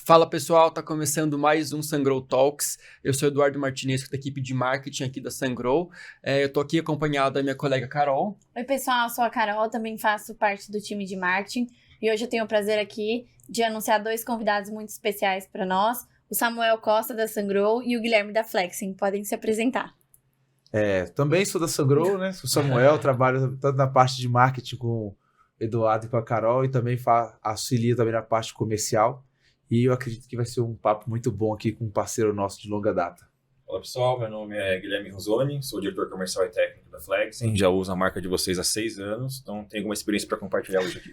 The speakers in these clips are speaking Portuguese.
Fala pessoal, tá começando mais um Sungrow Talks. Eu sou Eduardo Martinez, da equipe de marketing aqui da Sungrow. Eu tô aqui acompanhado da minha colega Carol. Oi pessoal, eu sou a Carol, também faço parte do time de marketing e hoje eu tenho o prazer aqui de anunciar dois convidados muito especiais para nós, o Samuel Costa da Sungrow e o Guilherme da Flexing. Podem se apresentar. Também sou da Sungrow, né? Sou Samuel, trabalho tanto na parte de marketing com o Eduardo e com a Carol e também auxilio também na parte comercial. E eu acredito que vai ser um papo muito bom aqui com um parceiro nosso de longa data. Olá pessoal, meu nome é Guilherme Rosoni, sou diretor comercial e técnico da Flexing, já uso a marca de vocês há 6 anos, então tenho alguma experiência para compartilhar hoje aqui.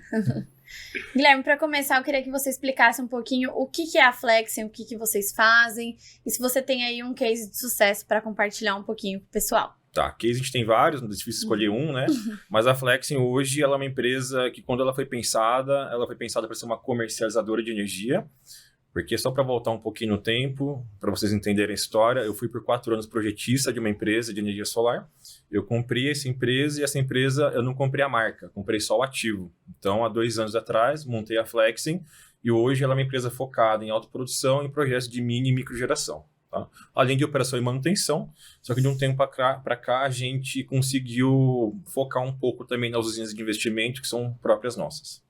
Guilherme, para começar, eu queria que você explicasse um pouquinho o que é a Flexing, o que vocês fazem e se você tem aí um case de sucesso para compartilhar um pouquinho com o pessoal. Tá, case a gente tem vários, não é difícil escolher um, né? Mas a Flexing hoje ela é uma empresa que quando ela foi pensada para ser uma comercializadora de energia. Porque só para voltar um pouquinho no tempo, para vocês entenderem a história, eu fui por 4 anos projetista de uma empresa de energia solar. Eu comprei essa empresa e essa empresa eu não comprei a marca, comprei só o ativo. Então, há 2 anos atrás, montei a Flexing e hoje ela é uma empresa focada em autoprodução e projetos de mini e microgeração. Tá? Além de operação e manutenção, só que de um tempo para cá a gente conseguiu focar um pouco também nas usinas de investimento que são próprias nossas.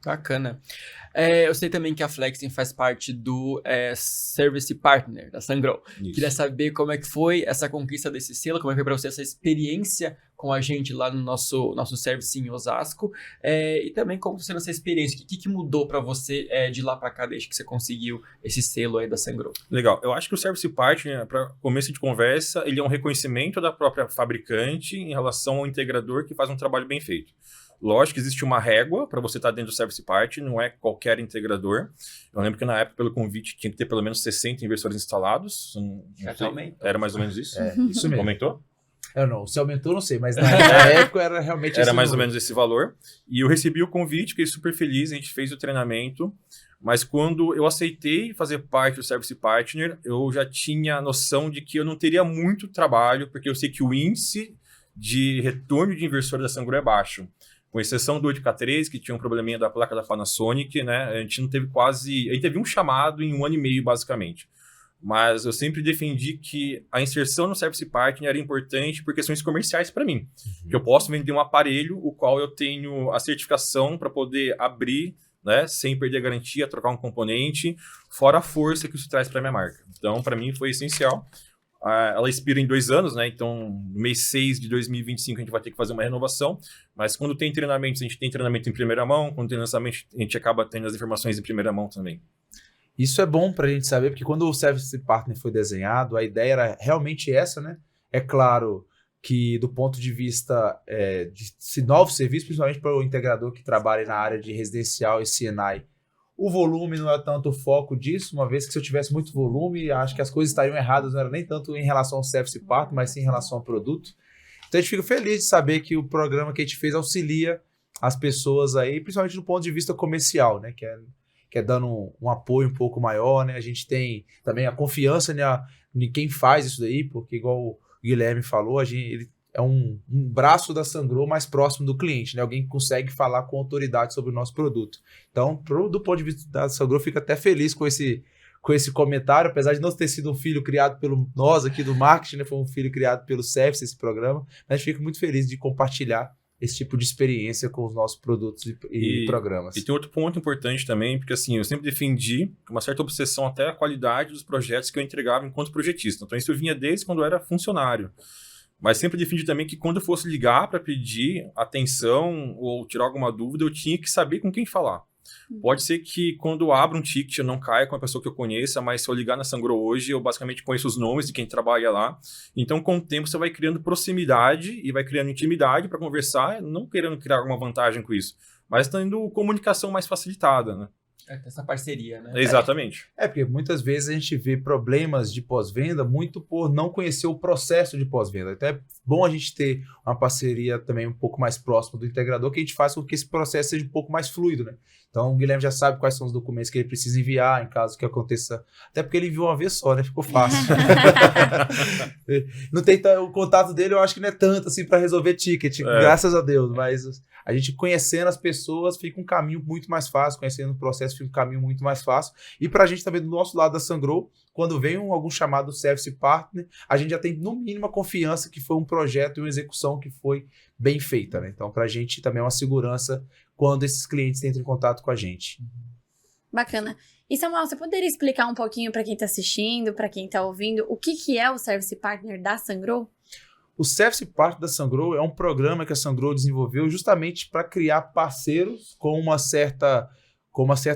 Bacana. Eu sei também que a Flexing faz parte do Service Partner da Sungrow. Queria saber como é que foi essa conquista desse selo, como é que foi para você essa experiência com a gente lá no nosso service em Osasco, e também como foi essa experiência, o que mudou para você de lá para cá desde que você conseguiu esse selo aí da Sungrow? Legal, eu acho que o Service Partner, para começo de conversa, ele é um reconhecimento da própria fabricante em relação ao integrador que faz um trabalho bem feito. Lógico que existe uma régua para você estar dentro do Service Partner, não é qualquer integrador. Eu lembro que na época, pelo convite, tinha que ter pelo menos 60 inversores instalados. Era mais ou menos isso? Isso mesmo. Aumentou? Não, se aumentou, não sei, mas na época era realmente era mais ou menos esse valor. E eu recebi o convite, fiquei super feliz, a gente fez o treinamento. Mas quando eu aceitei fazer parte do Service Partner, eu já tinha a noção de que eu não teria muito trabalho, porque eu sei que o índice de retorno de inversor da Sungrow é baixo. Com exceção do 8K3, que tinha um probleminha da placa da Panasonic, né? A gente não teve a gente teve um chamado em 1 ano e meio, basicamente. Mas eu sempre defendi que a inserção no Service Partner era importante por questões comerciais para mim. Que eu posso vender um aparelho, o qual eu tenho a certificação para poder abrir, né? Sem perder a garantia, trocar um componente, fora a força que isso traz para minha marca. Então, para mim, foi essencial. Ela expira em 2 anos, né? Então, no mês 6 de 2025, a gente vai ter que fazer uma renovação. Mas quando tem treinamentos, a gente tem treinamento em primeira mão. Quando tem lançamento, a gente acaba tendo as informações em primeira mão também. Isso é bom para a gente saber, porque quando o Service Partner foi desenhado, a ideia era realmente essa, né? É claro que do ponto de vista de novos serviços, principalmente para o integrador que trabalha na área de residencial e C&I, o volume não é tanto o foco disso, uma vez que se eu tivesse muito volume, acho que as coisas estariam erradas, não era nem tanto em relação ao Service Partner, mas sim em relação ao produto. Então a gente fica feliz de saber que o programa que a gente fez auxilia as pessoas aí, principalmente do ponto de vista comercial, né? Que é dando um apoio um pouco maior, né? A gente tem também a confiança em quem faz isso daí, porque igual o Guilherme falou, ele é um braço da Sungrow mais próximo do cliente, né? Alguém que consegue falar com autoridade sobre o nosso produto. Então, do ponto de vista da Sungrow, fico até feliz com esse comentário, apesar de não ter sido um filho criado pelo nós aqui do marketing, né? Foi um filho criado pelo Service, esse programa, mas fico muito feliz de compartilhar esse tipo de experiência com os nossos produtos e programas. E tem outro ponto importante também, porque assim, eu sempre defendi uma certa obsessão até a qualidade dos projetos que eu entregava enquanto projetista. Então, isso eu vinha desde quando eu era funcionário. Mas sempre defendi também que quando eu fosse ligar para pedir atenção ou tirar alguma dúvida, eu tinha que saber com quem falar. Pode ser que quando eu abro um ticket eu não caia com a pessoa que eu conheça, mas se eu ligar na Sungrow hoje, eu basicamente conheço os nomes de quem trabalha lá. Então, com o tempo, você vai criando proximidade e vai criando intimidade para conversar, não querendo criar alguma vantagem com isso, mas tendo comunicação mais facilitada, né? Essa parceria, né? Exatamente. Porque muitas vezes a gente vê problemas de pós-venda muito por não conhecer o processo de pós-venda. Até bom a gente ter uma parceria também um pouco mais próxima do integrador, que a gente faz com que esse processo seja um pouco mais fluido, né? Então, o Guilherme já sabe quais são os documentos que ele precisa enviar em caso que aconteça. Até porque ele enviou uma vez só, né? Ficou fácil. Não tem o contato dele, eu acho que não é tanto assim para resolver ticket, graças a Deus. Mas a gente conhecendo as pessoas fica um caminho muito mais fácil, conhecendo o processo fica um caminho muito mais fácil. E para a gente também, do nosso lado da Sungrow, quando vem algum chamado Service Partner, a gente já tem no mínimo a confiança que foi um projeto e uma execução que foi bem feita, né? Então, para a gente também é uma segurança quando esses clientes entram em contato com a gente. Bacana. E Samuel, você poderia explicar um pouquinho para quem está assistindo, para quem está ouvindo, o que é o Service Partner da Sungrow? O Service Partner da Sungrow é um programa que a Sungrow desenvolveu justamente para criar parceiros com uma certa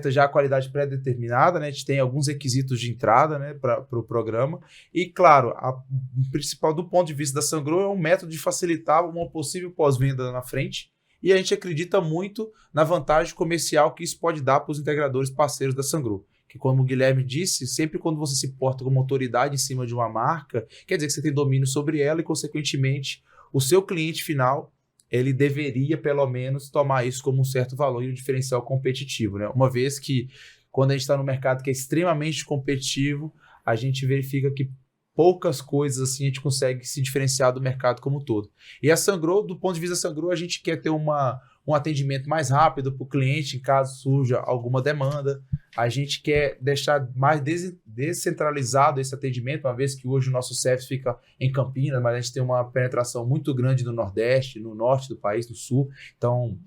já qualidade pré-determinada, né? A gente tem alguns requisitos de entrada, né, para o programa. E, claro, o principal do ponto de vista da Sungrow é um método de facilitar uma possível pós-venda na frente. E a gente acredita muito na vantagem comercial que isso pode dar para os integradores parceiros da Sungrow. Que, como o Guilherme disse, sempre quando você se porta como autoridade em cima de uma marca, quer dizer que você tem domínio sobre ela e, consequentemente, o seu cliente final, ele deveria, pelo menos, tomar isso como um certo valor e um diferencial competitivo, né? Uma vez que, quando a gente está no mercado que é extremamente competitivo, a gente verifica que poucas coisas assim a gente consegue se diferenciar do mercado como um todo. E a Sungrow, do ponto de vista da Sungrow, a gente quer ter um atendimento mais rápido para o cliente em caso surja alguma demanda. A gente quer deixar mais descentralizado esse atendimento, uma vez que hoje o nosso serviço fica em Campinas, mas a gente tem uma penetração muito grande no Nordeste, no Norte do país, no Sul. Então,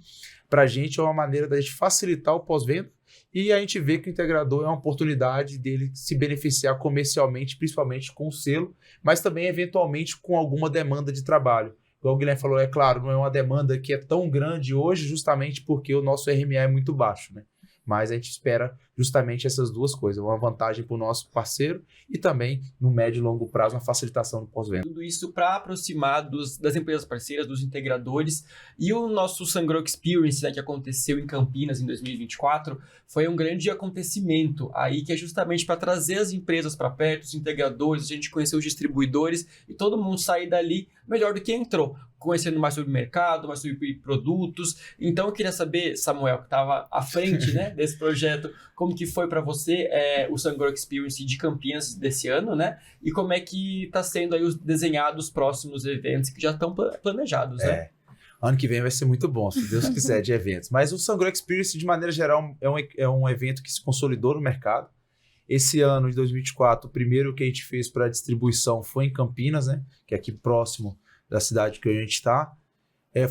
para a gente é uma maneira da gente facilitar o pós-venda. E a gente vê que o integrador é uma oportunidade dele se beneficiar comercialmente, principalmente com o selo, mas também, eventualmente, com alguma demanda de trabalho. Igual o Guilherme falou, é claro, não é uma demanda que é tão grande hoje, justamente porque o nosso RMA é muito baixo, né? Mas a gente espera justamente essas duas coisas, uma vantagem para o nosso parceiro e também, no médio e longo prazo, uma facilitação do pós-venda. Tudo isso para aproximar das empresas parceiras, dos integradores. E o nosso Sungrow Experience, né, que aconteceu em Campinas em 2024, foi um grande acontecimento aí, que é justamente para trazer as empresas para perto, os integradores, a gente conhecer os distribuidores e todo mundo sair dali melhor do que entrou, conhecendo mais sobre o mercado, mais sobre produtos. Então eu queria saber, Samuel, que estava à frente, né, desse projeto, como que foi para você o Sungrow Experience de Campinas desse ano, né? E como é que está sendo aí desenhados os próximos eventos que já estão planejados, né? Ano que vem vai ser muito bom, se Deus quiser, de eventos. Mas o Sungrow Experience, de maneira geral, é um evento que se consolidou no mercado. Esse ano, de 2024, o primeiro que a gente fez para distribuição foi em Campinas, né? Que é aqui próximo da cidade que a gente está.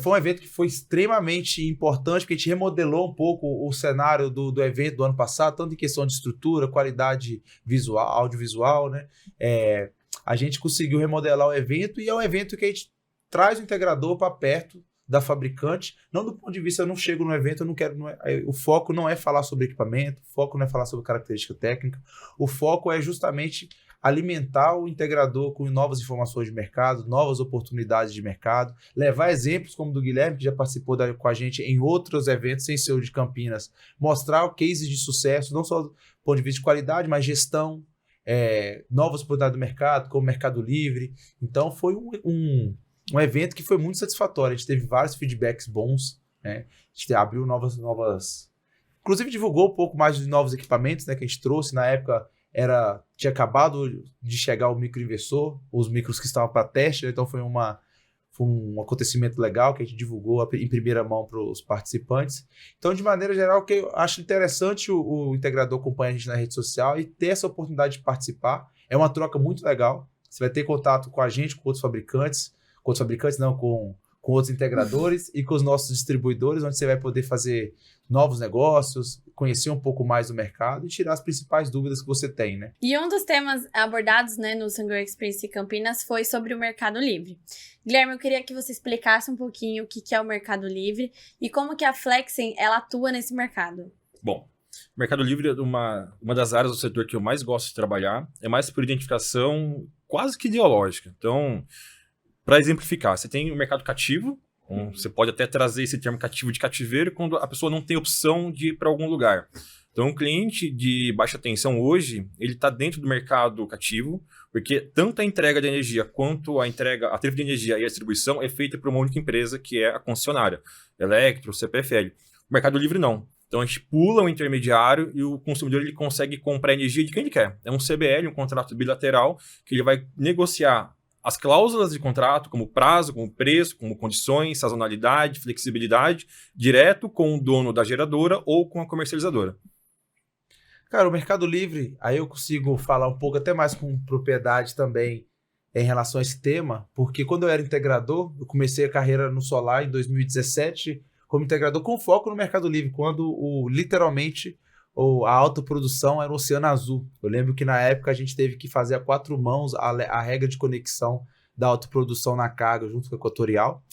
Foi um evento que foi extremamente importante, porque a gente remodelou um pouco o cenário do evento do ano passado, tanto em questão de estrutura, qualidade visual, audiovisual, né? A gente conseguiu remodelar o evento e é um evento que a gente traz o integrador para perto da fabricante, não do ponto de vista, eu não chego no evento, eu não quero, o foco não é falar sobre equipamento, o foco não é falar sobre característica técnica, o foco é justamente alimentar o integrador com novas informações de mercado, novas oportunidades de mercado, levar exemplos como o do Guilherme, que já participou com a gente em outros eventos, sem ser o de Campinas, mostrar cases de sucesso, não só do ponto de vista de qualidade, mas gestão, novas oportunidades do mercado, como Mercado Livre. Então foi um evento que foi muito satisfatório, a gente teve vários feedbacks bons, né? A gente abriu novas... Inclusive divulgou um pouco mais de novos equipamentos, né, que a gente trouxe. Na época tinha acabado de chegar o microinversor, os micros que estavam para teste, né? Então foi um acontecimento legal que a gente divulgou em primeira mão para os participantes. Então, de maneira geral, que eu acho interessante o integrador acompanhar a gente na rede social e ter essa oportunidade de participar. É uma troca muito legal. Você vai ter contato com a gente, com outros fabricantes, com outros integradores e com os nossos distribuidores, onde você vai poder fazer novos negócios, conhecer um pouco mais do mercado e tirar as principais dúvidas que você tem, né? E um dos temas abordados, né, no Sungrow Experience Campinas foi sobre o Mercado Livre. Guilherme, eu queria que você explicasse um pouquinho o que é o Mercado Livre e como que a Flexen, ela atua nesse mercado. Bom, o Mercado Livre é uma das áreas do setor que eu mais gosto de trabalhar, é mais por identificação quase que ideológica. Então, para exemplificar, você tem o mercado cativo, você pode até trazer esse termo cativo de cativeiro quando a pessoa não tem opção de ir para algum lugar. Então, o cliente de baixa tensão hoje, ele está dentro do mercado cativo, porque tanto a entrega de energia quanto a tarifa de energia e a distribuição é feita por uma única empresa, que é a concessionária, Electro, CPFL. O Mercado Livre não. Então, a gente pula o intermediário e o consumidor ele consegue comprar energia de quem ele quer. É um CBL, um contrato bilateral, que ele vai negociar as cláusulas de contrato, como prazo, como preço, como condições, sazonalidade, flexibilidade, direto com o dono da geradora ou com a comercializadora. Cara, o Mercado Livre, aí eu consigo falar um pouco até mais com propriedade também em relação a esse tema, porque quando eu era integrador, eu comecei a carreira no Solar em 2017 como integrador com foco no Mercado Livre, quando literalmente a autoprodução era o Oceano Azul. Eu lembro que na época a gente teve que fazer a 4 mãos a regra de conexão da autoprodução na carga junto com a Equatorial.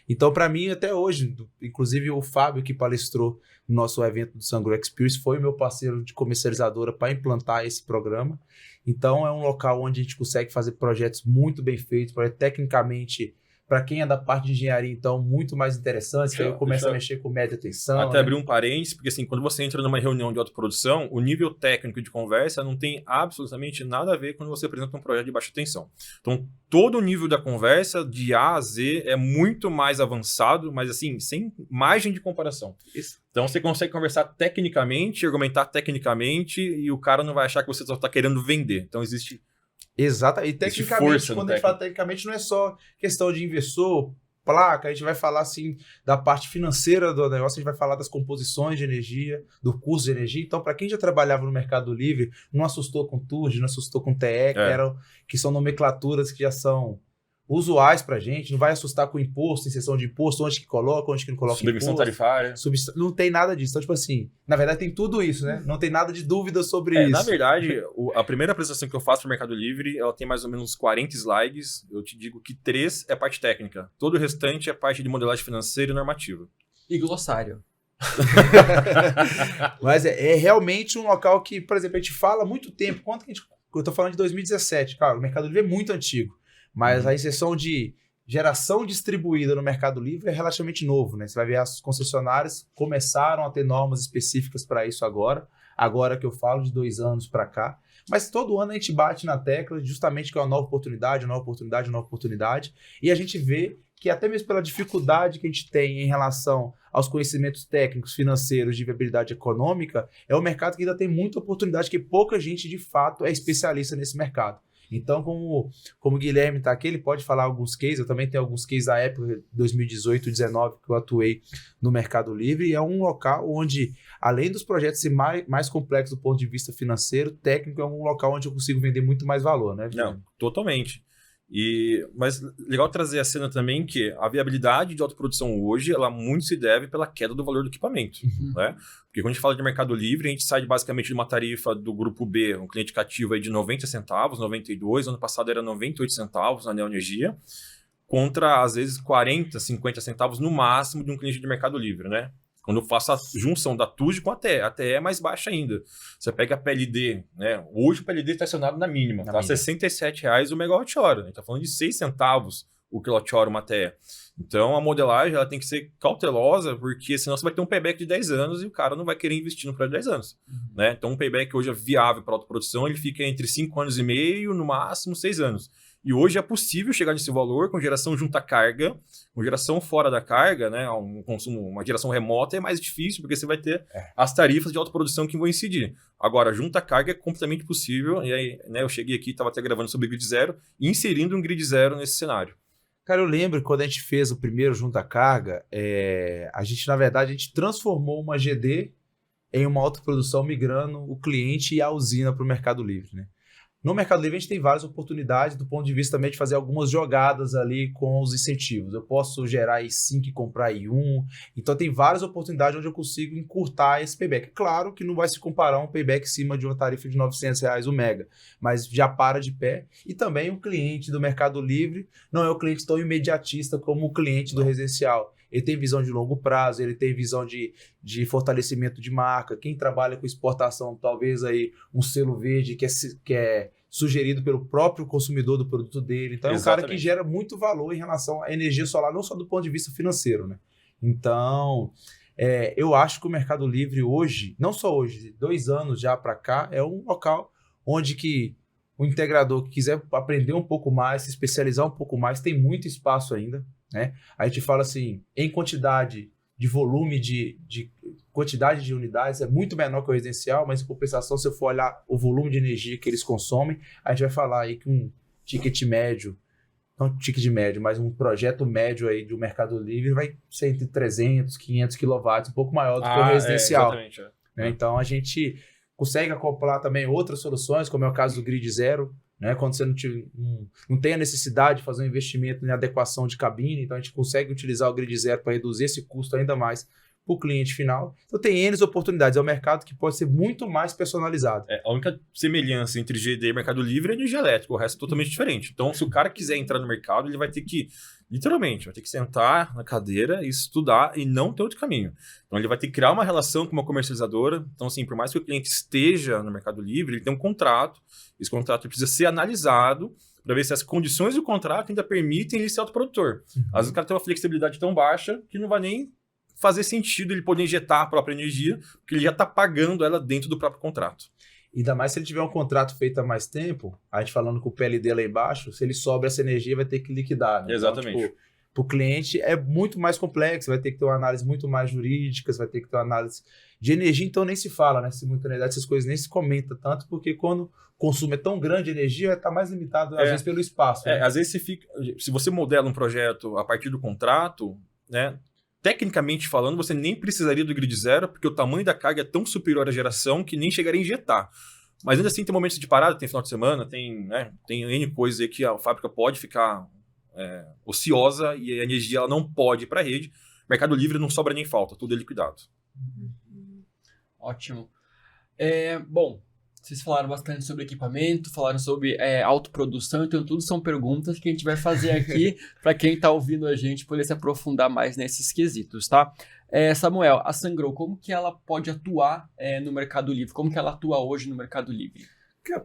Então, para mim, até hoje, inclusive o Fábio que palestrou no nosso evento do SunGrow Experience foi meu parceiro de comercializadora para implantar esse programa. Então, é um local onde a gente consegue fazer projetos muito bem feitos, tecnicamente, para quem é da parte de engenharia, então, muito mais interessante, que aí eu começo a mexer com média tensão. Até abrir um parênteses, porque assim, quando você entra numa reunião de autoprodução, o nível técnico de conversa não tem absolutamente nada a ver quando você apresenta um projeto de baixa tensão. Então, todo o nível da conversa, de A a Z, é muito mais avançado, mas assim, sem margem de comparação. Isso. Então, você consegue conversar tecnicamente, argumentar tecnicamente, e o cara não vai achar que você só está querendo vender. Então, existe... Exato, e tecnicamente, quando a gente fala tecnicamente, não é só questão de inversor, placa, a gente vai falar assim da parte financeira do negócio, a gente vai falar das composições de energia, do custo de energia. Então, para quem já trabalhava no Mercado Livre, não assustou com TURD, não assustou com TE, que são nomenclaturas que já são usuais para a gente, não vai assustar com imposto, inserção de imposto, onde que coloca, onde que não coloca submissão imposto. Tarifária. Não tem nada disso. Então, tipo assim, na verdade tem tudo isso, né? Não tem nada de dúvida sobre isso. Na verdade, a primeira apresentação que eu faço para o Mercado Livre, ela tem mais ou menos uns 40 slides. Eu te digo que 3 é parte técnica. Todo o restante é parte de modelagem financeira e normativa. E glossário. Mas é realmente um local que, por exemplo, a gente fala há muito tempo. Quanto que a gente... Eu tô falando de 2017, cara. O Mercado Livre é muito antigo. Mas a inserção de geração distribuída no Mercado Livre é relativamente novo, né? Você vai ver as concessionárias começaram a ter normas específicas para isso agora que eu falo de 2 anos para cá. Mas todo ano a gente bate na tecla justamente que é uma nova oportunidade, uma nova oportunidade, uma nova oportunidade. E a gente vê que até mesmo pela dificuldade que a gente tem em relação aos conhecimentos técnicos, financeiros, de viabilidade econômica, é um mercado que ainda tem muita oportunidade, que pouca gente de fato é especialista nesse mercado. Então, como o Guilherme está aqui, ele pode falar alguns cases. Eu também tenho alguns cases da época, 2018 e 2019, que eu atuei no Mercado Livre. E é um local onde, além dos projetos ser mais complexos do ponto de vista financeiro, técnico, é um local onde eu consigo vender muito mais valor, né, Guilherme? Não, totalmente. Mas legal trazer a cena também que a viabilidade de autoprodução hoje, ela muito se deve pela queda do valor do equipamento, né? Porque quando a gente fala de Mercado Livre, a gente sai basicamente de uma tarifa do grupo B, um cliente cativo aí de 90 centavos, 92, ano passado era 98 centavos na Neoenergia, contra às vezes 40, 50 centavos no máximo de um cliente de Mercado Livre, né? Quando eu faço a junção da TUD com a TE é mais baixa ainda. Você pega a PLD, né? Hoje o PLD está acionado na mínima, tá? R$ 67,00 o megawatt-hora. A gente está falando de 6 centavos o quilowatt-hora uma TE. Então a modelagem ela tem que ser cautelosa, porque senão você vai ter um payback de 10 anos e o cara não vai querer investir no projeto de 10 anos. Né? Então um payback hoje é viável para autoprodução, ele fica entre 5 anos e meio, no máximo 6 anos. E hoje é possível chegar nesse valor com geração junta carga, com geração fora da carga, né? Um consumo, uma geração remota é mais difícil, porque você vai ter as tarifas de autoprodução que vão incidir. Agora, junta carga é completamente possível, e aí, né, eu cheguei aqui, estava até gravando sobre grid zero, e inserindo um grid zero nesse cenário. Cara, eu lembro que quando a gente fez o primeiro junta carga, a gente, na verdade, a gente transformou uma GD em uma autoprodução migrando o cliente e a usina para o Mercado Livre, né? No Mercado Livre, a gente tem várias oportunidades do ponto de vista também de fazer algumas jogadas ali com os incentivos. Eu posso gerar I5 e comprar I1. Então, tem várias oportunidades onde eu consigo encurtar esse payback. Claro que não vai se comparar um payback em cima de uma tarifa de R$ 900 o mega, mas já para de pé. E também o cliente do Mercado Livre não é o cliente tão imediatista como o cliente do residencial. Ele tem visão de longo prazo, ele tem visão de fortalecimento de marca. Quem trabalha com exportação, talvez aí um selo verde que é sugerido pelo próprio consumidor do produto dele. Então, é um cara que gera muito valor em relação à energia solar, não só do ponto de vista financeiro, né? Então, Eu acho que o Mercado Livre hoje, não só hoje, 2 anos já para cá, é um local onde que o integrador que quiser aprender um pouco mais, se especializar um pouco mais, tem muito espaço ainda, né? A gente fala assim, em quantidade de volume, de quantidade de unidades, é muito menor que o residencial, mas em compensação, se eu for olhar o volume de energia que eles consomem, a gente vai falar aí que um ticket médio, não um ticket médio, mas um projeto médio aí do Mercado Livre vai ser entre 300, 500 kW, um pouco maior do que o residencial. Exatamente. Né? Então, a gente consegue acoplar também outras soluções, como é o caso do Grid Zero, né? Quando você não tem a necessidade de fazer um investimento em adequação de cabine, então a gente consegue utilizar o Grid Zero para reduzir esse custo ainda mais para o cliente final. Então tem N oportunidades, é um mercado que pode ser muito mais personalizado. A única semelhança entre GD e Mercado Livre é energia elétrica, o resto é totalmente diferente. Então, se o cara quiser entrar no mercado, ele vai ter que, literalmente, vai ter que sentar na cadeira e estudar e não ter outro caminho. Então, ele vai ter que criar uma relação com uma comercializadora. Então, assim, por mais que o cliente esteja no Mercado Livre, ele tem um contrato, esse contrato precisa ser analisado para ver se as condições do contrato ainda permitem ele ser autoprodutor. Às vezes o cara tem uma flexibilidade tão baixa que não vai nem fazer sentido ele poder injetar a própria energia, porque ele já está pagando ela dentro do próprio contrato. Ainda mais se ele tiver um contrato feito há mais tempo, a gente falando com o PLD lá embaixo, se ele sobra essa energia, vai ter que liquidar. Né? Exatamente. Então, para o cliente é muito mais complexo, vai ter que ter uma análise muito mais jurídica, vai ter que ter uma análise de energia, então nem se fala, né? Simultaneidade, essas coisas nem se comenta tanto, porque quando o consumo é tão grande de energia, está mais limitado, às vezes, pelo espaço. Né? Às vezes se você modela um projeto a partir do contrato, né? Tecnicamente falando, você nem precisaria do Grid Zero, porque o tamanho da carga é tão superior à geração que nem chegaria a injetar. Mas ainda assim tem momentos de parada, tem final de semana, tem N coisas aí que a fábrica pode ficar ociosa e a energia ela não pode ir para a rede. Mercado Livre não sobra nem falta, tudo é liquidado. Ótimo. Bom, vocês falaram bastante sobre equipamento, falaram sobre autoprodução, então tudo são perguntas que a gente vai fazer aqui para quem está ouvindo a gente poder se aprofundar mais nesses quesitos, tá? Samuel, a Sungrow, como que ela pode atuar no Mercado Livre? Como que ela atua hoje no Mercado Livre?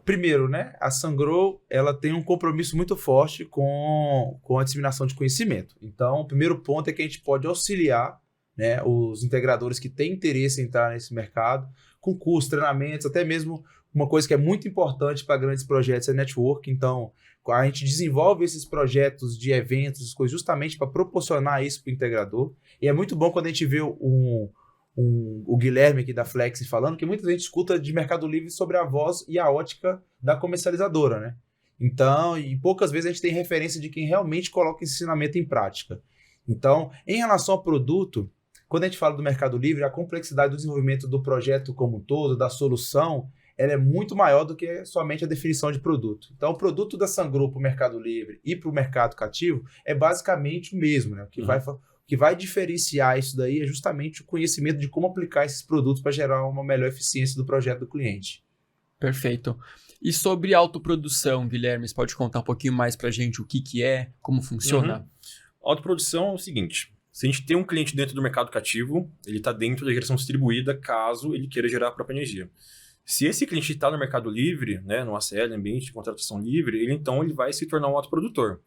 Primeiro, né, a Sungrow, ela tem um compromisso muito forte com a disseminação de conhecimento. Então, o primeiro ponto é que a gente pode auxiliar, né, os integradores que têm interesse em entrar nesse mercado, com cursos, treinamentos, até mesmo uma coisa que é muito importante para grandes projetos é network. Então, a gente desenvolve esses projetos de eventos, essas coisas, justamente para proporcionar isso para o integrador. E é muito bom quando a gente vê o Guilherme aqui da Flex falando, que muita gente escuta de Mercado Livre sobre a voz e a ótica da comercializadora, né? Então, e poucas vezes a gente tem referência de quem realmente coloca esse ensinamento em prática. Então, em relação ao produto, quando a gente fala do Mercado Livre, a complexidade do desenvolvimento do projeto como um todo, da solução, ela é muito maior do que somente a definição de produto. Então, o produto da Sungrow para o Mercado Livre e para o mercado cativo é basicamente o mesmo, né? O que vai diferenciar isso daí é justamente o conhecimento de como aplicar esses produtos para gerar uma melhor eficiência do projeto do cliente. Perfeito. E sobre autoprodução, Guilherme, você pode contar um pouquinho mais para a gente o que é, como funciona? Autoprodução é o seguinte: se a gente tem um cliente dentro do mercado cativo, ele está dentro da geração distribuída caso ele queira gerar a própria energia. Se esse cliente está no Mercado Livre, né, no ACL, ambiente de contratação livre, ele vai se tornar um autoprodutor.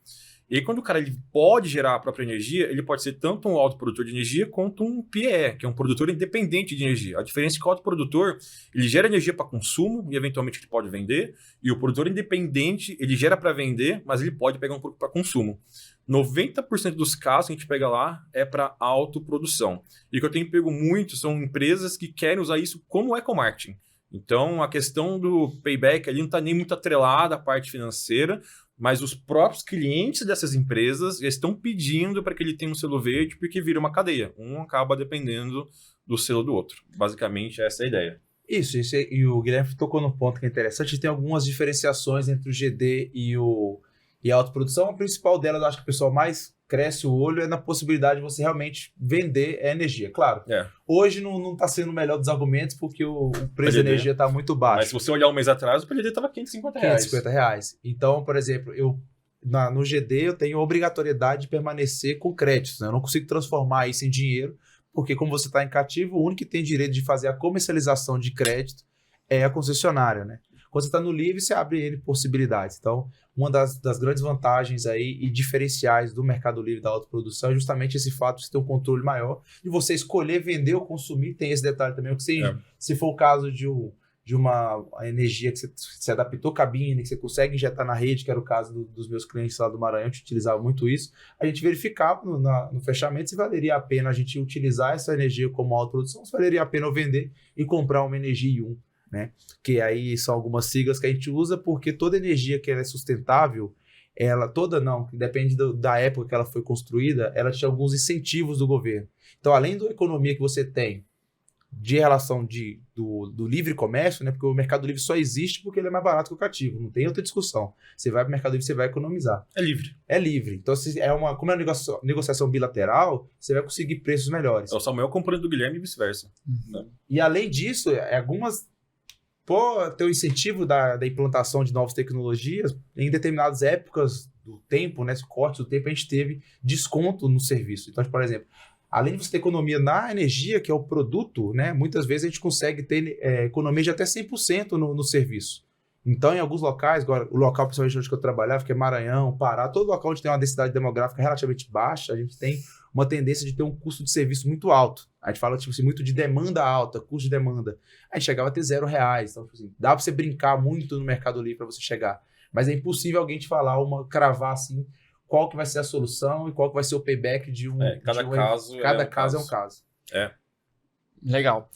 E aí, quando o cara ele pode gerar a própria energia, ele pode ser tanto um autoprodutor de energia quanto um PE, que é um produtor independente de energia. A diferença é que o autoprodutor ele gera energia para consumo e eventualmente ele pode vender, e o produtor independente ele gera para vender, mas ele pode pegar um pouco para consumo. 90% dos casos que a gente pega lá é para autoprodução. E o que eu tenho pego muito são empresas que querem usar isso como ecomarketing. Então, a questão do payback ali não está nem muito atrelada à parte financeira, mas os próprios clientes dessas empresas já estão pedindo para que ele tenha um selo verde, porque vira uma cadeia. Um acaba dependendo do selo do outro. Basicamente, essa é a ideia. Isso, e o Guilherme tocou num ponto que é interessante. Tem algumas diferenciações entre o GD e a autoprodução. A principal delas, eu acho que o pessoal mais cresce o olho, é na possibilidade de você realmente vender a energia. Claro, hoje não está sendo o melhor dos argumentos, porque o preço da energia está muito baixo. Mas se você olhar um mês atrás, o PLD estava R$ 550. R$550. Então, por exemplo, no GD eu tenho obrigatoriedade de permanecer com créditos. Né? Eu não consigo transformar isso em dinheiro, porque como você está em cativo, o único que tem direito de fazer a comercialização de crédito é a concessionária. Né? Quando você está no livre, você abre ele possibilidades. Então, uma das grandes vantagens aí e diferenciais do Mercado Livre da autoprodução é justamente esse fato de você ter um controle maior, de você escolher vender ou consumir. Tem esse detalhe também, que se for o caso de uma energia que você adaptou cabine, que você consegue injetar na rede, que era o caso dos meus clientes lá do Maranhão, que utilizavam muito isso, a gente verificava no fechamento se valeria a pena a gente utilizar essa energia como autoprodução, se valeria a pena eu vender e comprar uma energia 1, né? Que aí são algumas siglas que a gente usa, porque toda energia que ela é sustentável, depende da época que ela foi construída, ela tinha alguns incentivos do governo. Então, além da economia que você tem de relação do livre comércio, né? Porque o Mercado Livre só existe porque ele é mais barato que o cativo, não tem outra discussão. Você vai para o Mercado Livre, você vai economizar. É livre. É livre. Então, como é uma negociação bilateral, você vai conseguir preços melhores. É o Samuel comprando do Guilherme e vice-versa. Né? E além disso, por ter o incentivo da implantação de novas tecnologias, em determinadas épocas do tempo, né, cortes do tempo, a gente teve desconto no serviço. Então, por exemplo, além de você ter economia na energia, que é o produto, né, muitas vezes a gente consegue ter economia de até 100% no serviço. Então, em alguns locais, agora, o local principalmente onde eu trabalhava, que é Maranhão, Pará, todo local onde tem uma densidade demográfica relativamente baixa, a gente tem uma tendência de ter um custo de serviço muito alto. A gente fala tipo assim, muito de demanda alta, custo de demanda. A gente chegava a ter R$0. Então, tipo assim, dá para você brincar muito no Mercado Livre para você chegar. Mas é impossível alguém te falar, cravar assim, qual que vai ser a solução e qual que vai ser o payback de um... Cada caso é um caso. Legal.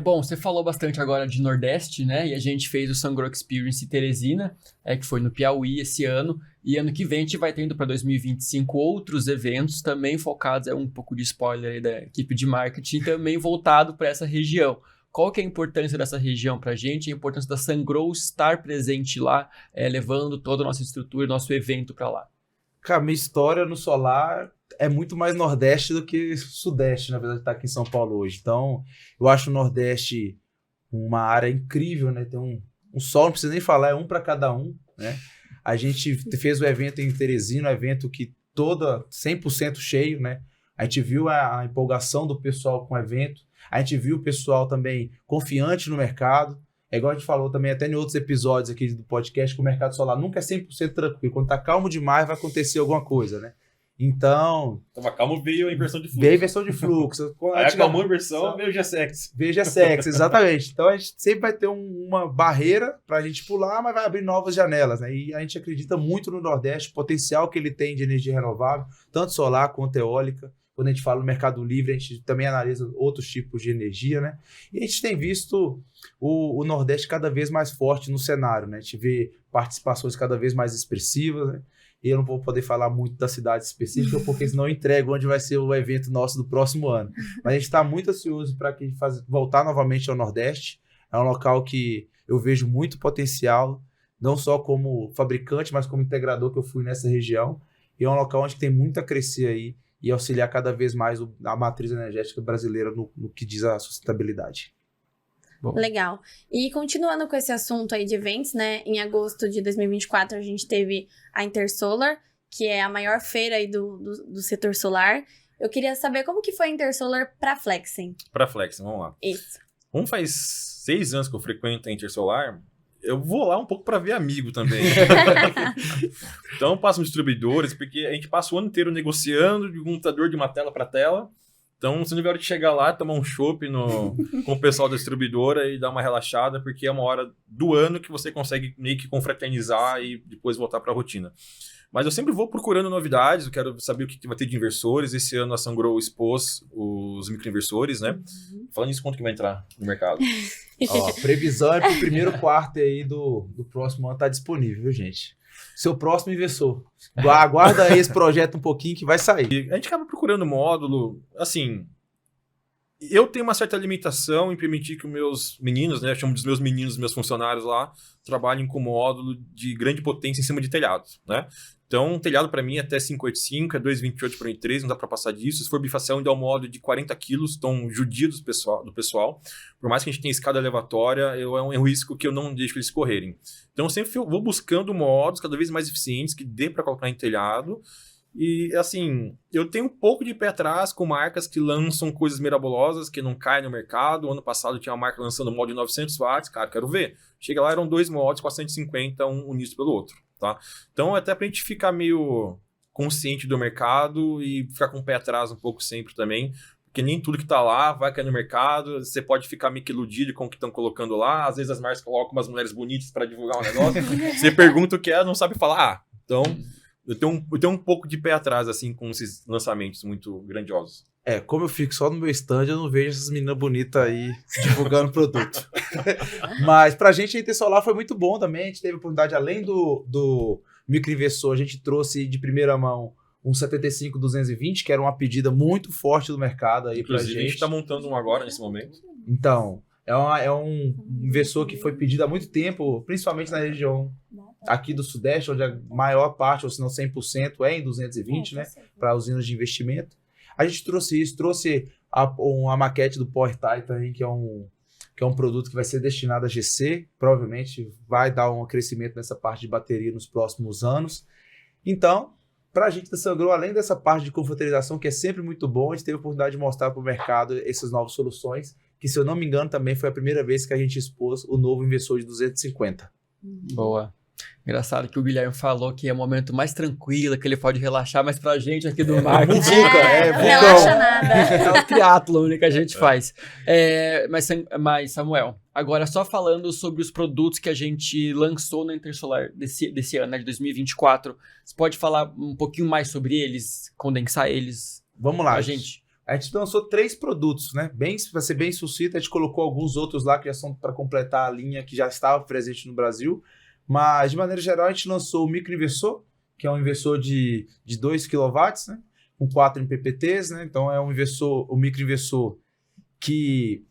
Bom, você falou bastante agora de Nordeste, né? E a gente fez o Sungrow Experience Teresina, que foi no Piauí esse ano. E ano que vem a gente vai tendo para 2025 outros eventos também focados, um pouco de spoiler aí da equipe de marketing, também voltado para essa região. Qual que é a importância dessa região para a gente? A importância da Sungrow estar presente lá, levando toda a nossa estrutura, nosso evento para lá. Cara, minha história no solar é muito mais Nordeste do que Sudeste, na verdade, de estar aqui em São Paulo hoje. Então, eu acho o Nordeste uma área incrível, né? Tem um sol, não precisa nem falar, é um para cada um, né? A gente fez o evento em Teresina, um evento que 100% cheio, né? A gente viu a empolgação do pessoal com o evento, a gente viu o pessoal também confiante no mercado. É igual a gente falou também até em outros episódios aqui do podcast, que o mercado solar nunca é 100% tranquilo. Quando tá calmo demais, vai acontecer alguma coisa, né? Então... Tava calmo, veio a inversão de fluxo. Veio a inversão de fluxo. Aí acalmou a inversão, veio o GSX. Veio o GSX, exatamente. Então a gente sempre vai ter uma barreira pra gente pular, mas vai abrir novas janelas, né? E a gente acredita muito no Nordeste, o potencial que ele tem de energia renovável, tanto solar quanto eólica. Quando a gente fala no Mercado Livre, a gente também analisa outros tipos de energia, né? E a gente tem visto o Nordeste cada vez mais forte no cenário, né? A gente vê participações cada vez mais expressivas, né? E eu não vou poder falar muito da cidade específica, porque senão eu entrego onde vai ser o evento nosso do próximo ano. Mas a gente está muito ansioso para voltar novamente ao Nordeste. É um local que eu vejo muito potencial, não só como fabricante, mas como integrador que eu fui nessa região. E é um local onde tem muito a crescer aí e auxiliar cada vez mais a matriz energética brasileira no que diz a sustentabilidade. Bom. Legal. E continuando com esse assunto aí de eventos, né? Em agosto de 2024 a gente teve a Intersolar, que é a maior feira aí do setor solar. Eu queria saber como que foi a Intersolar para Flexen. Para Flexen, vamos lá. Isso. Como faz 6 anos que eu frequento a Intersolar, eu vou lá um pouco para ver amigo também. Então, passam distribuidores, porque a gente passa o ano inteiro negociando de um computador de uma tela para tela. Então, você não vai hora de chegar lá, tomar um chopp com o pessoal da distribuidora e dar uma relaxada, porque é uma hora do ano que você consegue meio que confraternizar e depois voltar para a rotina. Mas eu sempre vou procurando novidades, eu quero saber o que vai ter de inversores. Esse ano a Sungrow expôs os microinversores, né? Falando nisso, quanto que vai entrar no mercado? Previsão é para o primeiro quarto aí do próximo ano estar disponível, viu, gente? Seu próximo inversor. Aguarda aí esse projeto um pouquinho que vai sair. E a gente acaba procurando módulo, assim... Eu tenho uma certa limitação em permitir que os meus meninos, né? Eu chamo dos meus meninos, meus funcionários lá, trabalhem com módulo de grande potência em cima de telhados, né? Então, um telhado para mim é até 585, é 228 por 3, não dá para passar disso. Se for bifacial, ainda é um módulo de 40 quilos, então judia do pessoal. Por mais que a gente tenha escada elevatória, é um risco que eu não deixo eles correrem. Então, eu sempre vou buscando módulos cada vez mais eficientes, que dê para colocar em telhado, E, assim, eu tenho um pouco de pé atrás com marcas que lançam coisas mirabolosas, que não caem no mercado. Ano passado tinha uma marca lançando um molde de 900 watts, cara, quero ver. Chega lá, eram 2 moldes, 450, um unido pelo outro, tá? Então, até pra gente ficar meio consciente do mercado e ficar com o pé atrás um pouco sempre também, porque nem tudo que tá lá vai cair no mercado, você pode ficar meio que iludido com o que estão colocando lá, às vezes as marcas colocam umas mulheres bonitas para divulgar um negócio, você pergunta o que é, não sabe falar, então eu tenho um pouco de pé atrás, assim, com esses lançamentos muito grandiosos. Como eu fico só no meu stand, eu não vejo essas meninas bonitas aí divulgando produto. Mas pra gente a Intersolar foi muito bom também, a gente teve a oportunidade, além do microinversor, a gente trouxe de primeira mão um 75-220, que era uma pedida muito forte do mercado aí pra gente. Inclusive, a gente está montando um agora, nesse momento. Então, é um inversor que foi pedido há muito tempo, principalmente na região aqui do Sudeste, onde a maior parte, ou se não 100%, é em 220, né? Para usinas de investimento. A gente trouxe isso, trouxe uma maquete do Power Titan, que é um produto que vai ser destinado a GC, provavelmente vai dar um crescimento nessa parte de bateria nos próximos anos. Então, para a gente da Sungrow, além dessa parte de confraternização, que é sempre muito bom, a gente teve a oportunidade de mostrar para o mercado essas novas soluções, que, se eu não me engano, também foi a primeira vez que a gente expôs o novo inversor de 250. Boa. Engraçado que o Guilherme falou que é o momento mais tranquilo, que ele pode relaxar, mas pra gente aqui do marketing... Não relaxa nada. É o triatlon que a gente faz. Mas, Samuel, agora só falando sobre os produtos que a gente lançou na Intersolar desse ano, né, de 2024, você pode falar um pouquinho mais sobre eles, condensar eles? Vamos lá, pra gente. A gente lançou 3 produtos, né? Para ser bem sucinto, a gente colocou alguns outros lá que já são para completar a linha que já estava presente no Brasil. Mas, de maneira geral, a gente lançou o microinversor, que é um inversor de 2 kW, né? Com 4 MPPTs, né? Então, é um microinversor que,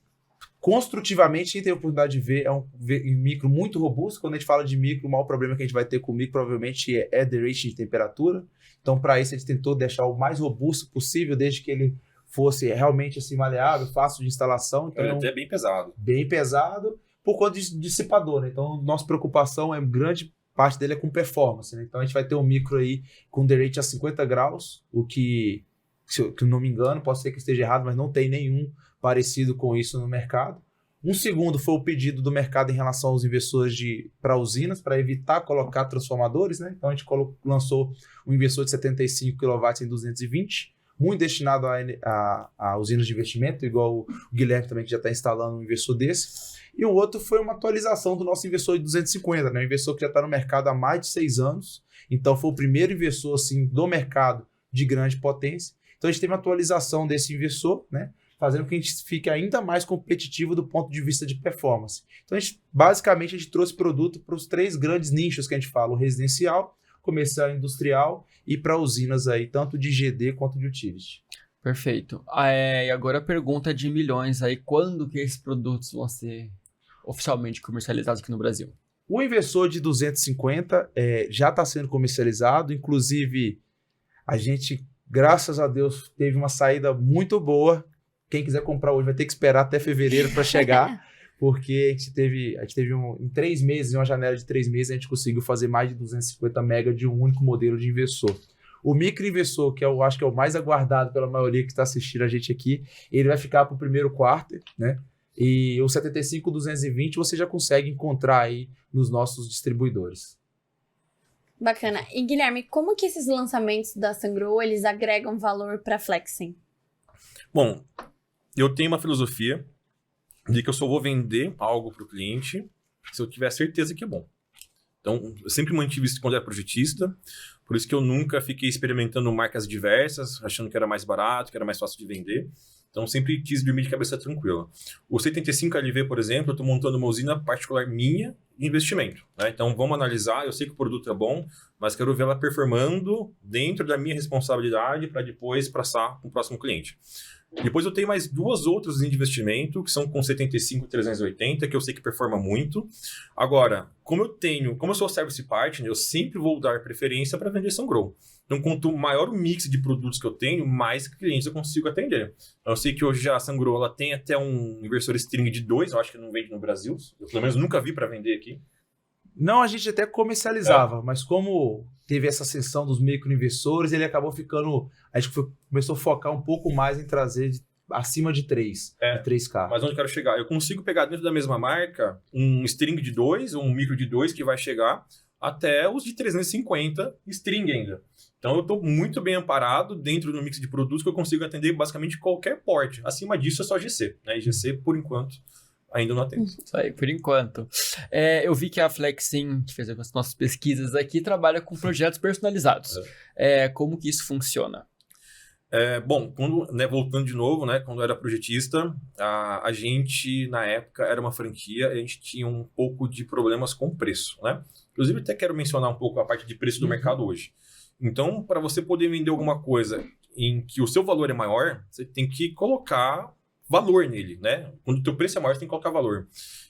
construtivamente, quem tem a oportunidade de ver, é um micro muito robusto. Quando a gente fala de micro, o maior problema que a gente vai ter com o micro, provavelmente, é the rating de temperatura. Então, para isso, a gente tentou deixar o mais robusto possível, desde que ele fosse realmente assim, maleável, fácil de instalação. Então, Ele é bem pesado. Bem pesado, por conta de dissipador, né? Então, nossa preocupação grande parte dele é com performance, né? Então, a gente vai ter um micro aí com derrate a 50 graus, o que, se eu não me engano, pode ser que esteja errado, mas não tem nenhum parecido com isso no mercado. Um segundo foi o pedido do mercado em relação aos inversores para usinas, para evitar colocar transformadores, né? Então, a gente lançou um inversor de 75 kW em 220, muito destinado a usinas de investimento, igual o Guilherme também, que já está instalando um inversor desse. E o outro foi uma atualização do nosso inversor de 250, né? Um inversor que já está no mercado há mais de 6 anos. Então, foi o primeiro inversor assim, do mercado de grande potência. Então, a gente teve uma atualização desse inversor, né? Fazendo com que a gente fique ainda mais competitivo do ponto de vista de performance. Então, basicamente, a gente trouxe produto para os 3 grandes nichos que a gente fala: o residencial, comercial e industrial, e para usinas aí, tanto de GD quanto de utility. Perfeito. E agora a pergunta de milhões aí: quando que esses produtos vão ser oficialmente comercializados aqui no Brasil? O inversor de 250 já está sendo comercializado, inclusive a gente, graças a Deus, teve uma saída muito boa. Quem quiser comprar hoje vai ter que esperar até fevereiro para chegar, porque a gente teve em 3 meses, em uma janela de 3 meses, a gente conseguiu fazer mais de 250 mega de um único modelo de inversor. O microinversor, que eu acho que é o mais aguardado pela maioria que está assistindo a gente aqui, ele vai ficar para o primeiro quarto, né? E o 75-220 você já consegue encontrar aí nos nossos distribuidores. Bacana. E Guilherme, como que esses lançamentos da Sungrow, eles agregam valor para a Flexen? Bom, eu tenho uma filosofia de que eu só vou vender algo para o cliente se eu tiver certeza que é bom. Então, eu sempre mantive isso quando era projetista, por isso que eu nunca fiquei experimentando marcas diversas, achando que era mais barato, que era mais fácil de vender. Então, sempre quis dormir de cabeça tranquila. O 75LV, por exemplo, eu estou montando uma usina particular minha de investimento, né? Então, vamos analisar. Eu sei que o produto é bom, mas quero ver ela performando dentro da minha responsabilidade para depois passar para o próximo cliente. Depois eu tenho mais 2 outras de investimento, que são com 75-380, que eu sei que performa muito. Agora, como eu sou service partner, eu sempre vou dar preferência para vender Sungrow. Então, quanto maior o mix de produtos que eu tenho, mais clientes eu consigo atender. Então, eu sei que hoje a Sungrow ela tem até um inversor string de 2, eu acho que não vende no Brasil. Eu, pelo menos, nunca vi para vender aqui. Não, a gente até comercializava, mas como teve essa ascensão dos microinvestores, ele acabou ficando... A gente começou a focar um pouco mais em trazer acima de 3, de 3K. Mas onde eu quero chegar? Eu consigo pegar dentro da mesma marca um string de 2, ou um micro de 2 que vai chegar até os de 350 string ainda. Então eu estou muito bem amparado dentro do mix de produtos que eu consigo atender basicamente qualquer porte. Acima disso é só GC, né? E GC, por enquanto, ainda não atende. Isso aí, por enquanto. Eu vi que a Flexin, que fez as nossas pesquisas aqui, trabalha com projetos personalizados. Como que isso funciona? Bom, quando, né, voltando de novo, né, quando eu era projetista, a gente, na época, era uma franquia, a gente tinha um pouco de problemas com preço, né? Inclusive, até quero mencionar um pouco a parte de preço do mercado hoje. Então, para você poder vender alguma coisa em que o seu valor é maior, você tem que colocar valor nele, né? Quando o teu preço é maior, você tem que colocar valor.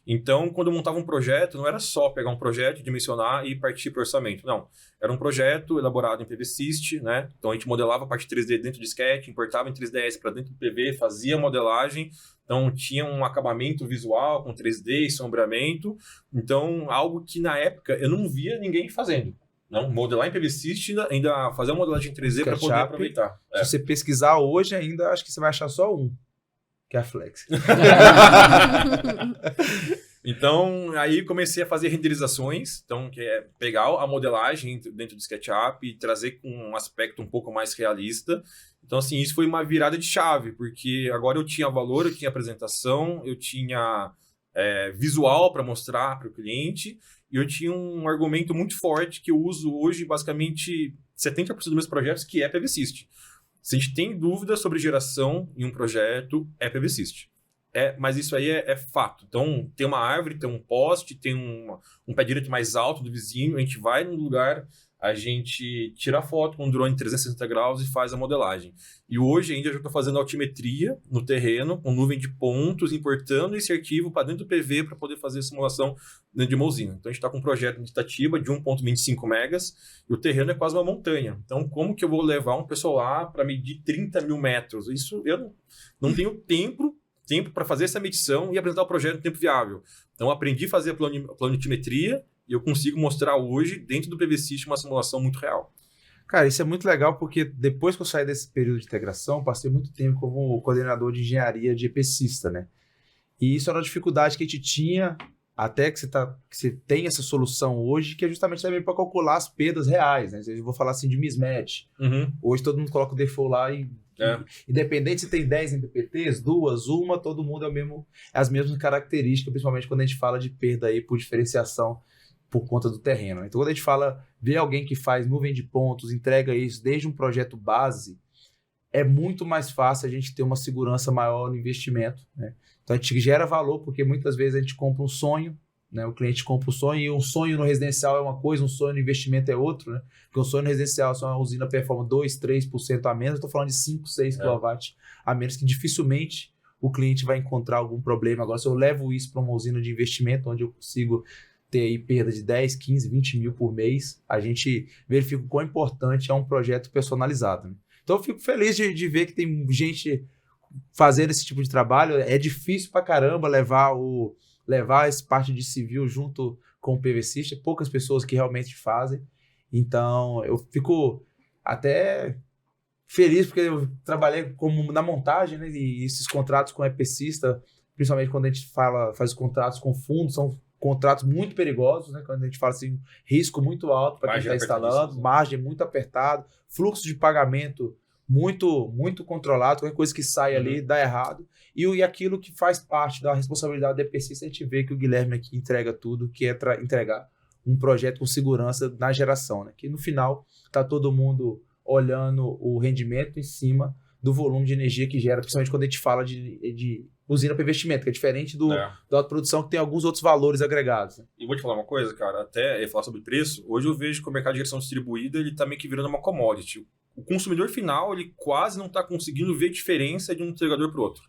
Então, quando eu montava um projeto, não era só pegar um projeto, dimensionar e partir para o orçamento. Não. Era um projeto elaborado em PVSys, né? Então, a gente modelava a parte 3D dentro de Sketch, importava em 3ds para dentro do PV, fazia modelagem. Então, tinha um acabamento visual com 3D e sombreamento. Então, algo que, na época, eu não via ninguém fazendo. Não, modelar em PVSys, ainda fazer uma modelagem em 3D para poder aproveitar. Se você pesquisar hoje ainda, acho que você vai achar só um. Que é a Flex. Então, aí comecei a fazer renderizações, então, que é pegar a modelagem dentro do SketchUp e trazer com um aspecto um pouco mais realista. Então, assim, isso foi uma virada de chave, porque agora eu tinha valor, eu tinha apresentação, eu tinha visual para mostrar para o cliente, e eu tinha um argumento muito forte que eu uso hoje, basicamente, 70% dos meus projetos, que é PVSys. Se a gente tem dúvida sobre geração em um projeto, é PVSys. Mas isso aí é fato. Então, tem uma árvore, tem um poste, tem um pé direito mais alto do vizinho, a gente vai no lugar, a gente tira a foto com um drone 360 graus e faz a modelagem. E hoje ainda eu já estou fazendo altimetria no terreno, com nuvem de pontos, importando esse arquivo para dentro do PV para poder fazer a simulação dentro de uma usina. Então, a gente está com um projeto de Itatiba de 1,25 megas e o terreno é quase uma montanha. Então, como que eu vou levar um pessoal lá para medir 30 mil metros? Isso eu não tenho tempo para fazer essa medição e apresentar o projeto no tempo viável. Então, aprendi a fazer a planimetria e eu consigo mostrar hoje, dentro do PVSys, uma simulação muito real. Cara, isso é muito legal porque depois que eu saí desse período de integração, passei muito tempo como coordenador de engenharia de EPCista, né? E isso era uma dificuldade que a gente tinha, até que você tem essa solução hoje, que é justamente também para calcular as perdas reais, né? Eu vou falar assim de mismatch. Hoje todo mundo coloca o default lá e independente se tem 10 MPPTs, duas, uma, todo mundo as mesmas características, principalmente quando a gente fala de perda aí por diferenciação por conta do terreno. Então, quando a gente vê alguém que faz nuvem de pontos, entrega isso desde um projeto base, é muito mais fácil a gente ter uma segurança maior no investimento, né? Então, a gente gera valor, porque muitas vezes a gente compra um sonho, né? O cliente compra um sonho, e um sonho no residencial é uma coisa, um sonho no investimento é outro, né? Porque um sonho no residencial, se uma usina performa 2, 3% a menos, eu estou falando de 5, 6 kW a menos, que dificilmente o cliente vai encontrar algum problema. Agora, se eu levo isso para uma usina de investimento, onde eu consigo ter aí perda de 10, 15, 20 mil por mês, a gente verifica o quão importante é um projeto personalizado, né? Então eu fico feliz de ver que tem gente fazendo esse tipo de trabalho. É difícil pra caramba levar essa parte de civil junto com o PVSys, poucas pessoas que realmente fazem. Então eu fico até feliz porque eu trabalhei na montagem, né? E esses contratos com EPCista, principalmente quando a gente faz contratos com fundos, são contratos muito perigosos, né? Quando a gente fala assim, risco muito alto para quem está instalando, margem muito apertada, fluxo de pagamento muito, muito controlado, qualquer coisa que sai ali dá errado. E aquilo que faz parte da responsabilidade da EPCista, a gente vê que o Guilherme aqui entrega tudo, que é entregar um projeto com segurança na geração, né? Que no final está todo mundo olhando o rendimento em cima do volume de energia que gera, principalmente quando a gente fala de usina para investimento, que é diferente da autoprodução, que tem alguns outros valores agregados, né? E vou te falar uma coisa, cara, até falar sobre preço, hoje eu vejo que o mercado de geração distribuída, ele tá meio que virando uma commodity. O consumidor final, ele quase não está conseguindo ver diferença de um entregador para o outro.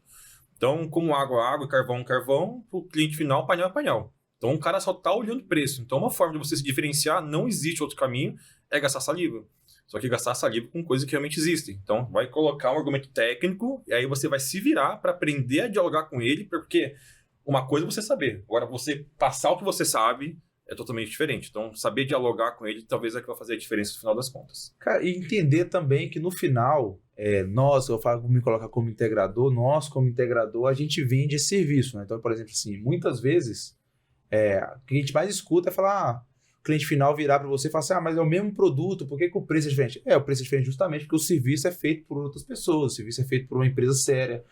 Então, como água, carvão, para o cliente final, painel é painel. Então, o cara só está olhando preço. Então, uma forma de você se diferenciar, não existe outro caminho, é gastar saliva. Só que gastar saliva com coisas que realmente existem. Então, vai colocar um argumento técnico e aí você vai se virar para aprender a dialogar com ele, porque uma coisa é você saber. Agora, você passar o que você sabe, é totalmente diferente. Então, saber dialogar com ele talvez é que vai fazer a diferença no final das contas. Cara, e entender também que no final, eu falo, me colocar como integrador, nós como integrador, a gente vende esse serviço, né? Então, por exemplo, assim, muitas vezes, o que a gente mais escuta é falar, o cliente final virar para você e falar assim, mas é o mesmo produto, por que o preço é diferente? O preço é diferente justamente porque o serviço é feito por outras pessoas, o serviço é feito por uma empresa séria,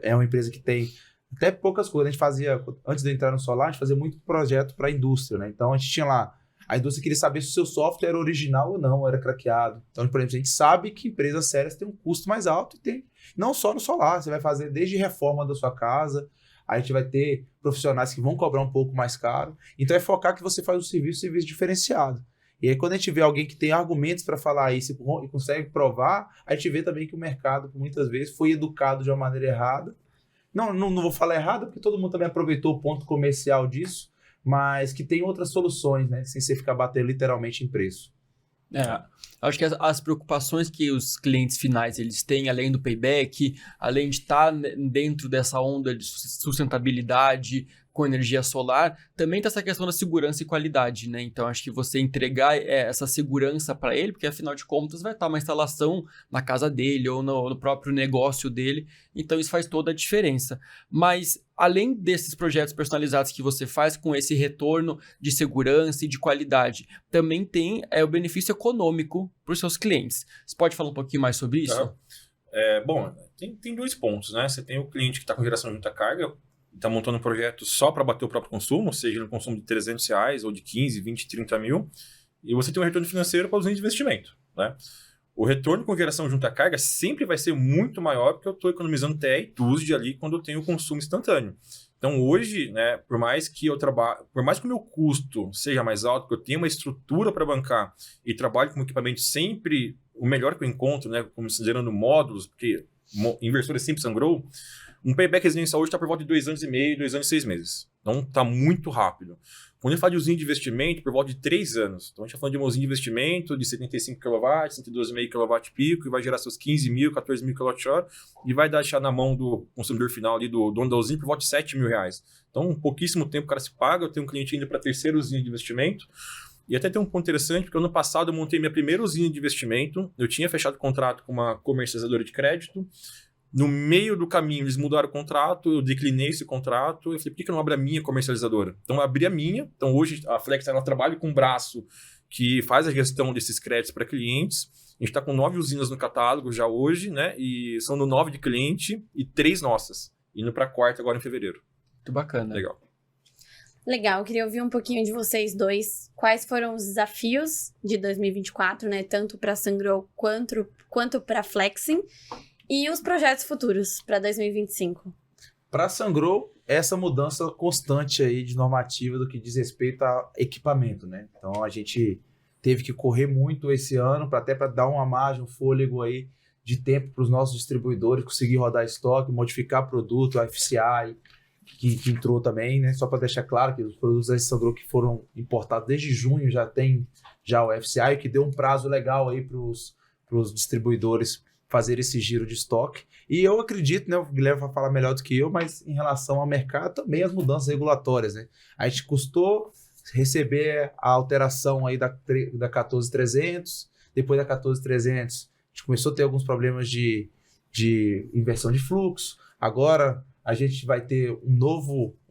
é uma empresa que tem até poucas coisas. A gente fazia, antes de entrar no solar, a gente fazia muito projeto para a indústria, né? Então a gente tinha lá, a indústria queria saber se o seu software era original ou não, era craqueado. Então, por exemplo, a gente sabe que empresas sérias têm um custo mais alto e tem, não só no solar, você vai fazer desde reforma da sua casa, a gente vai ter profissionais que vão cobrar um pouco mais caro. Então é focar que você faz um serviço diferenciado. E aí quando a gente vê alguém que tem argumentos para falar isso e consegue provar, a gente vê também que o mercado, muitas vezes, foi educado de uma maneira errada. Não vou falar errado, porque todo mundo também aproveitou o ponto comercial disso, mas que tem outras soluções, né? Sem você ficar batendo literalmente em preço. Acho que as preocupações que os clientes finais eles têm, além do payback, além de estar dentro dessa onda de sustentabilidade com energia solar, também tem essa questão da segurança e qualidade, né? Então, acho que você entregar essa segurança para ele, porque afinal de contas vai estar uma instalação na casa dele ou no próprio negócio dele, então isso faz toda a diferença. Mas, além desses projetos personalizados que você faz com esse retorno de segurança e de qualidade, também tem o benefício econômico para os seus clientes. Você pode falar um pouquinho mais sobre isso? Bom, tem 2 pontos, né? Você tem o cliente que está com geração de muita carga, está montando um projeto só para bater o próprio consumo, seja no consumo de R$300 ou de 15, 20, 30 mil, e você tem um retorno financeiro para os de investimento, né? O retorno com geração junto à carga sempre vai ser muito maior porque eu estou economizando TE e TUSD ali quando eu tenho o consumo instantâneo. Então hoje, né, por mais que o meu custo seja mais alto, que eu tenha uma estrutura para bancar e trabalho com equipamento sempre o melhor que eu encontro, né, considerando módulos, porque inversor é sempre sangrou, um payback residencial hoje está por volta de 2 anos e meio, 2 anos e 6 meses. Então, está muito rápido. Quando a gente fala de usina de investimento, por volta de 3 anos. Então, a gente está falando de uma usina de investimento de 75 kW, 112,5 kW pico, que vai gerar seus 15 mil, 14 mil kWh, e vai deixar na mão do consumidor final, ali, do dono da usina, por volta de R$7 mil. Então, pouquíssimo tempo o cara se paga. Eu tenho um cliente indo para a 3ª usina de investimento. E até tem um ponto interessante, porque ano passado eu montei minha primeira usina de investimento. Eu tinha fechado contrato com uma comercializadora de crédito. No meio do caminho, eles mudaram o contrato, eu declinei esse contrato, eu falei, por que eu não abro a minha comercializadora? Então, eu abri a minha. Então, hoje, a Flex, ela trabalha com um braço que faz a gestão desses créditos para clientes. A gente está com 9 usinas no catálogo já hoje, né? E são 9 de cliente e 3 nossas. Indo para a 4ª agora em fevereiro. Muito bacana. Legal, eu queria ouvir um pouquinho de vocês dois. Quais foram os desafios de 2024, né? Tanto para a Sungrow quanto para a Flexing. E os projetos futuros para 2025? Para a Sungrow, essa mudança constante aí de normativa do que diz respeito a equipamento, né? Então a gente teve que correr muito esse ano até para dar uma margem, um fôlego aí de tempo para os nossos distribuidores conseguir rodar estoque, modificar produto, a FCI que entrou também, né? Só para deixar claro que os produtos da Sungrow que foram importados desde junho já tem o FCI, que deu um prazo legal aí para os distribuidores fazer esse giro de estoque. E eu acredito, né, o Guilherme vai falar melhor do que eu, mas em relação ao mercado também as mudanças regulatórias, né? A gente custou receber a alteração aí da 14300, depois da 14300 a gente começou a ter alguns problemas de inversão de fluxo. Agora a gente vai ter um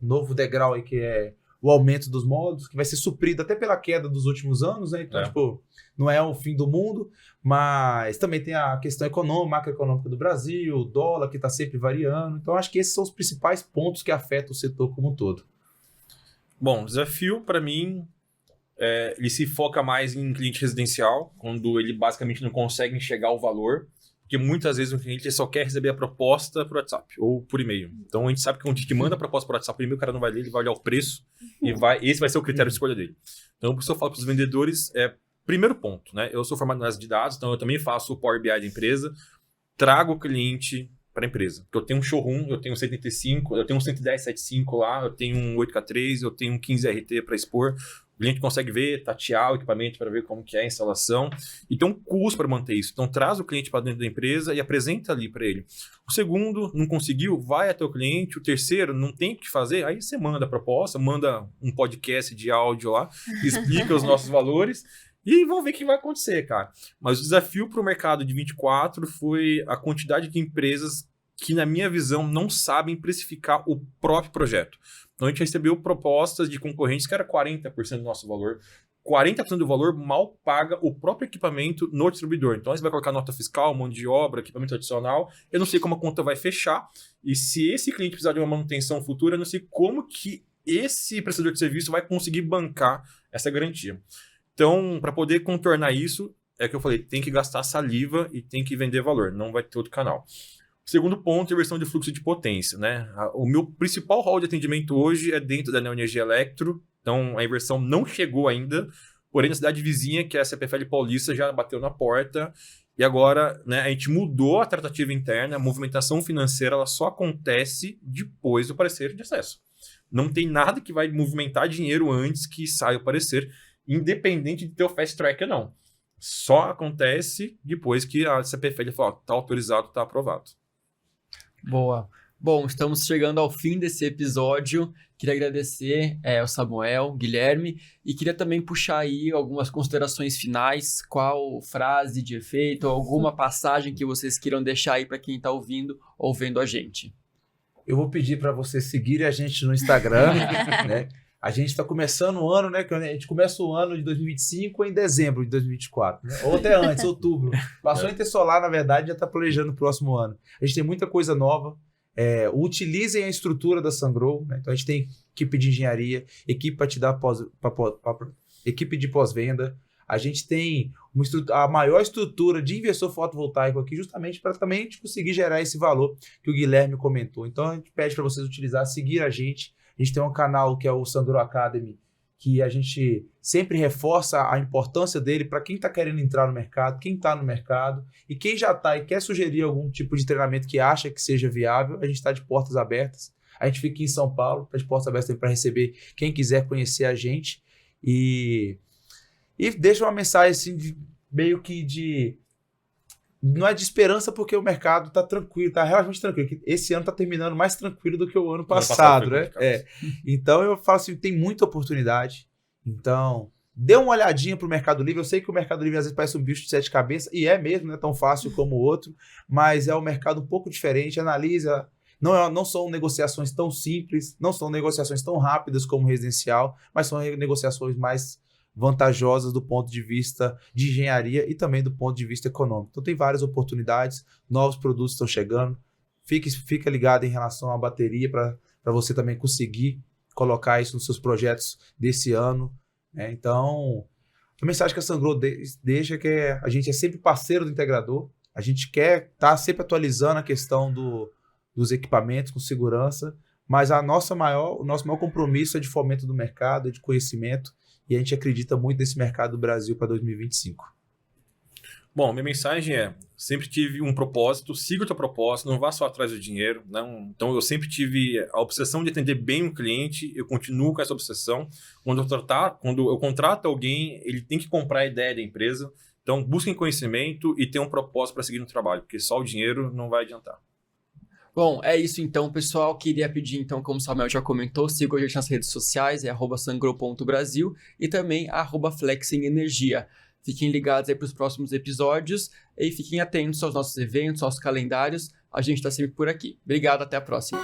novo degrau aí que é o aumento dos módulos, que vai ser suprido até pela queda dos últimos anos, né? Então, não é o fim do mundo, mas também tem a questão macroeconômica do Brasil, o dólar que está sempre variando. Então, acho que esses são os principais pontos que afetam o setor como um todo. Bom, o desafio, para mim, ele se foca mais em cliente residencial, quando ele basicamente não consegue enxergar o valor, porque muitas vezes o cliente só quer receber a proposta por WhatsApp ou por e-mail. Então, a gente sabe que quando a gente manda a proposta por WhatsApp por e-mail, o cara não vai ler, ele vai olhar o preço e esse vai ser o critério de escolha dele. Então, por isso eu falo para os vendedores, primeiro ponto, né? Eu sou formado em análise de dados, então eu também faço o Power BI da empresa, trago o cliente para a empresa. Porque eu tenho um showroom, eu tenho um 185, eu tenho um 110.75 lá, eu tenho um 8K3, eu tenho um 15RT para expor. O cliente consegue ver, tatear o equipamento para ver como que é a instalação. E tem um custo para manter isso. Então, traz o cliente para dentro da empresa e apresenta ali para ele. O segundo, não conseguiu, vai até o cliente. O terceiro, não tem o que fazer, aí você manda a proposta, manda um podcast de áudio lá, explica os nossos valores e vamos ver o que vai acontecer, cara. Mas o desafio para o mercado de 24 foi a quantidade de empresas que, na minha visão, não sabem precificar o próprio projeto. Então, a gente recebeu propostas de concorrentes que era 40% do nosso valor. 40% do valor mal paga o próprio equipamento no distribuidor. Então, você vai colocar nota fiscal, mão de obra, equipamento adicional. Eu não sei como a conta vai fechar. E se esse cliente precisar de uma manutenção futura, eu não sei como que esse prestador de serviço vai conseguir bancar essa garantia. Então, para poder contornar isso, é que eu falei, tem que gastar saliva e tem que vender valor. Não vai ter outro canal. O segundo ponto é a versão de fluxo de potência, né? O meu principal hall de atendimento hoje é dentro da Neoenergia Electro, então a inversão não chegou ainda, porém na cidade vizinha, que é a CPFL Paulista, já bateu na porta, e agora, né, a gente mudou a tratativa interna, a movimentação financeira ela só acontece depois do parecer de acesso. Não tem nada que vai movimentar dinheiro antes que saia o parecer, independente de ter o fast track ou não. Só acontece depois que a CPFL fala, está autorizado, está aprovado. Boa. Bom, estamos chegando ao fim desse episódio. Queria agradecer ao Samuel, Guilherme, e queria também puxar aí algumas considerações finais. Qual frase de efeito, alguma passagem que vocês queiram deixar aí para quem está ouvindo ou vendo a gente. Eu vou pedir para vocês seguirem a gente no Instagram, né? A gente está começando o ano, né? A gente começa o ano de 2025 em dezembro de 2024, né? Ou até antes, outubro. Passou a Intersolar, na verdade, já está planejando o próximo ano. A gente tem muita coisa nova. Utilizem a estrutura da Sungrow, né? Então a gente tem equipe de engenharia, equipe para te dar equipe de pós-venda. A gente tem a maior estrutura de inversor fotovoltaico aqui, justamente para também a gente conseguir gerar esse valor que o Guilherme comentou. Então a gente pede para vocês utilizar, seguir a gente. A gente tem um canal que é o Sungrow Academy, que a gente sempre reforça a importância dele para quem está querendo entrar no mercado, quem está no mercado e quem já está e quer sugerir algum tipo de treinamento que acha que seja viável, a gente está de portas abertas. A gente fica em São Paulo, está de portas abertas para receber quem quiser conhecer a gente e deixa uma mensagem assim, meio que de... Não é de esperança porque o mercado está tranquilo, está relativamente tranquilo. Esse ano está terminando mais tranquilo do que o ano passado, né? Então eu falo assim, tem muita oportunidade. Então, dê uma olhadinha para o Mercado Livre. Eu sei que o Mercado Livre às vezes parece um bicho de 7 cabeças, e é mesmo, não é tão fácil como o outro, mas é um mercado um pouco diferente. Analisa, não são negociações tão simples, não são negociações tão rápidas como o residencial, mas são negociações mais vantajosas do ponto de vista de engenharia e também do ponto de vista econômico. Então tem várias oportunidades, novos produtos estão chegando. Fica ligado em relação à bateria para você também conseguir colocar isso nos seus projetos desse ano. Né? Então, a mensagem que a Sungrow deixa é que a gente é sempre parceiro do integrador, a gente quer estar sempre atualizando a questão dos equipamentos com segurança, mas o nosso maior compromisso é de fomento do mercado, de conhecimento, e a gente acredita muito nesse mercado do Brasil para 2025. Bom, minha mensagem é, sempre tive um propósito, siga o teu propósito, não vá só atrás do dinheiro. Não. Então, eu sempre tive a obsessão de atender bem o cliente, eu continuo com essa obsessão. Quando eu contrato alguém, ele tem que comprar a ideia da empresa. Então, busquem conhecimento e tenham um propósito para seguir no trabalho, porque só o dinheiro não vai adiantar. Bom, é isso então, pessoal. Queria pedir, então, como o Samuel já comentou, sigam a gente nas redes sociais, @sungrow.brasil e também @flexingenergia. Fiquem ligados aí para os próximos episódios e fiquem atentos aos nossos eventos, aos calendários. A gente está sempre por aqui. Obrigado, até a próxima.